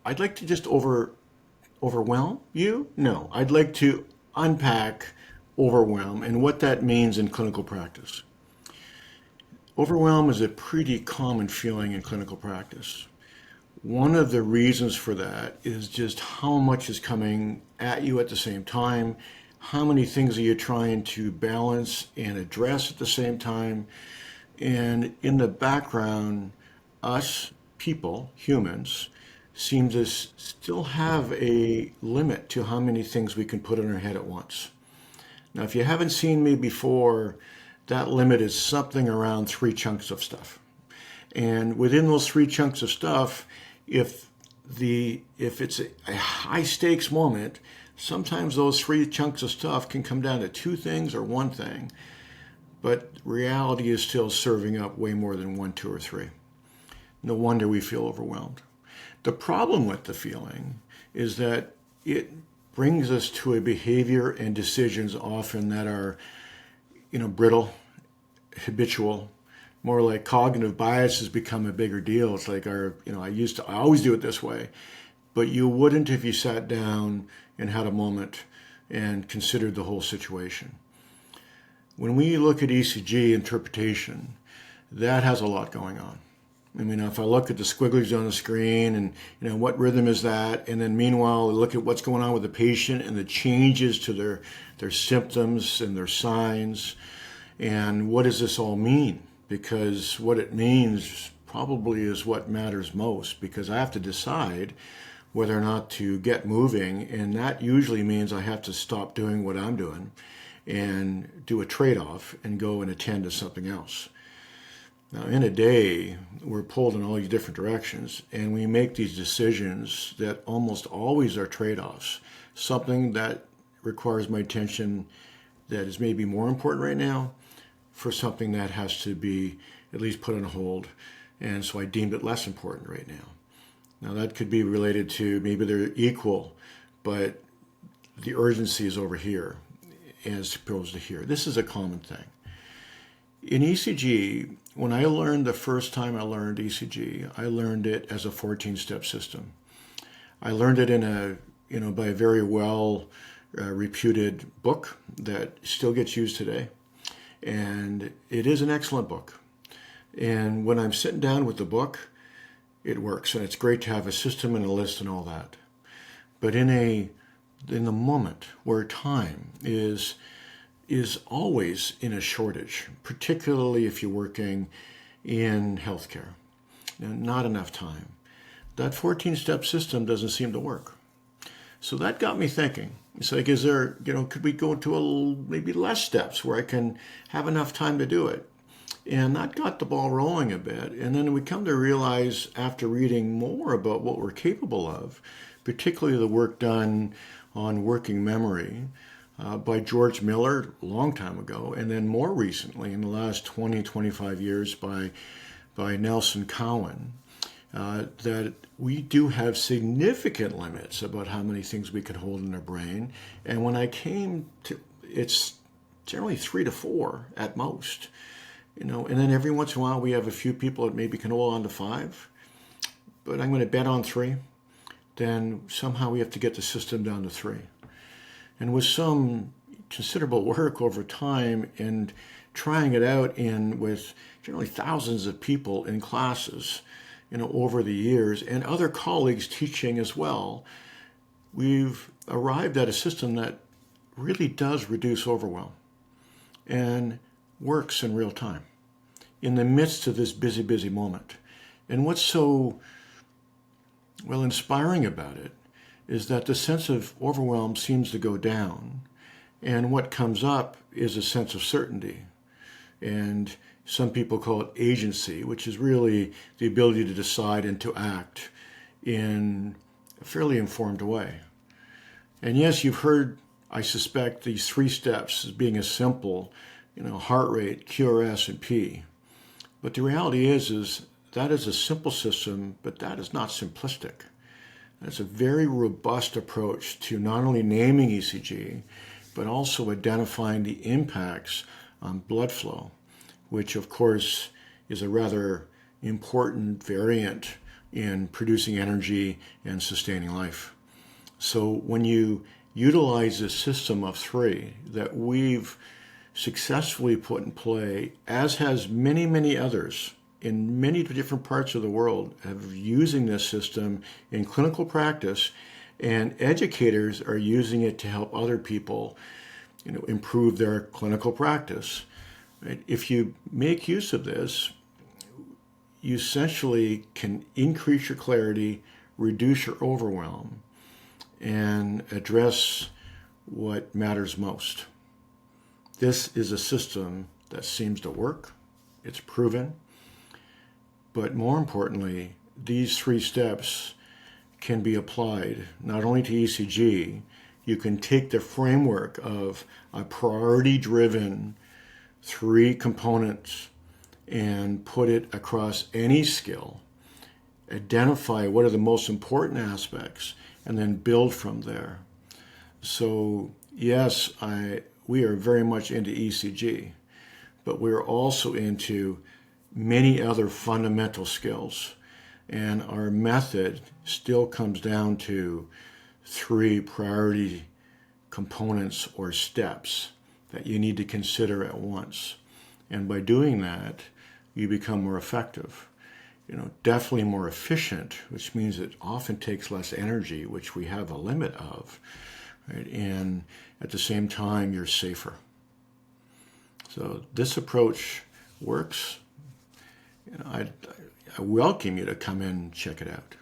I'd like to just overwhelm you. No, I'd like to unpack overwhelm and what that means in clinical practice. Overwhelm is a pretty common feeling in clinical practice. One of the reasons for that is just how much is coming at you at the same time. How many things are you trying to balance and address at the same time? And in the background, us people, humans, seem to still have a limit to how many things we can put in our head at once. Now, if you haven't seen me before, that limit is something around three chunks of stuff. And within those three chunks of stuff, if it's a high stakes moment, sometimes those three chunks of stuff can come down to two things or one thing. But reality is still serving up way more than one, two, or three. No wonder we feel overwhelmed. The problem with the feeling is that it brings us to a behavior and decisions often that are, brittle, habitual, more like cognitive bias has become a bigger deal. It's like I always do it this way, but you wouldn't if you sat down and had a moment and considered the whole situation. When we look at ECG interpretation, that has a lot going on. I mean, if I look at the squigglies on the screen and what rhythm is that, and then meanwhile look at what's going on with the patient and the changes to their symptoms and their signs, and what does this all mean? Because what it means probably is what matters most, because I have to decide whether or not to get moving, and that usually means I have to stop doing what I'm doing and do a trade-off and go and attend to something else. Now, in a day, we're pulled in all these different directions, and we make these decisions that almost always are trade-offs. Something that requires my attention that is maybe more important right now for something that has to be at least put on hold, and so I deemed it less important right now. Now, that could be related to maybe they're equal, but the urgency is over here as opposed to here. This is a common thing. In ECG, when I learned the first time I learned ECG, I learned it as a 14-step system. I learned it by a very well reputed book that still gets used today. And it is an excellent book. And when I'm sitting down with the book, it works. And it's great to have a system and a list and all that. But in the moment where time is always in a shortage, particularly if you're working in healthcare. Not enough time. That 14-step system doesn't seem to work. So that got me thinking. It's like, is there, could we go to maybe less steps where I can have enough time to do it? And that got the ball rolling a bit. And then we come to realize after reading more about what we're capable of, particularly the work done on working memory, by George Miller a long time ago, and then more recently, in the last 20, 25 years, by Nelson Cowan, that we do have significant limits about how many things we can hold in our brain. And when I came to, it's generally 3 to 4 at most, and then every once in a while we have a few people that maybe can hold on to 5, but I'm going to bet on 3. Then somehow we have to get the system down to 3. And with some considerable work over time and trying it out with generally thousands of people in classes, over the years, and other colleagues teaching as well, we've arrived at a system that really does reduce overwhelm and works in real time in the midst of this busy, busy moment. And what's so, inspiring about it is that the sense of overwhelm seems to go down, and what comes up is a sense of certainty. And some people call it agency, which is really the ability to decide and to act in a fairly informed way. And yes, you've heard, I suspect, these 3 steps as being as simple, heart rate, QRS, and P. But the reality is that is a simple system, but that is not simplistic. That's a very robust approach to not only naming ECG, but also identifying the impacts on blood flow, which of course is a rather important variant in producing energy and sustaining life. So when you utilize this system of three that we've successfully put in play, as has many, many others in many different parts of the world, of using this system in clinical practice, and educators are using it to help other people, improve their clinical practice. Right? If you make use of this, you essentially can increase your clarity, reduce your overwhelm, and address what matters most. This is a system that seems to work. It's proven. But more importantly, these three steps can be applied not only to ECG. You can take the framework of a priority-driven three components and put it across any skill, identify what are the most important aspects, and then build from there. So yes, we are very much into ECG, but we're also into many other fundamental skills. And our method still comes down to three priority components or steps that you need to consider at once. And by doing that, you become more effective. Definitely more efficient, which means it often takes less energy, which we have a limit of, right? And at the same time, you're safer. So this approach works. I welcome you to come in and check it out.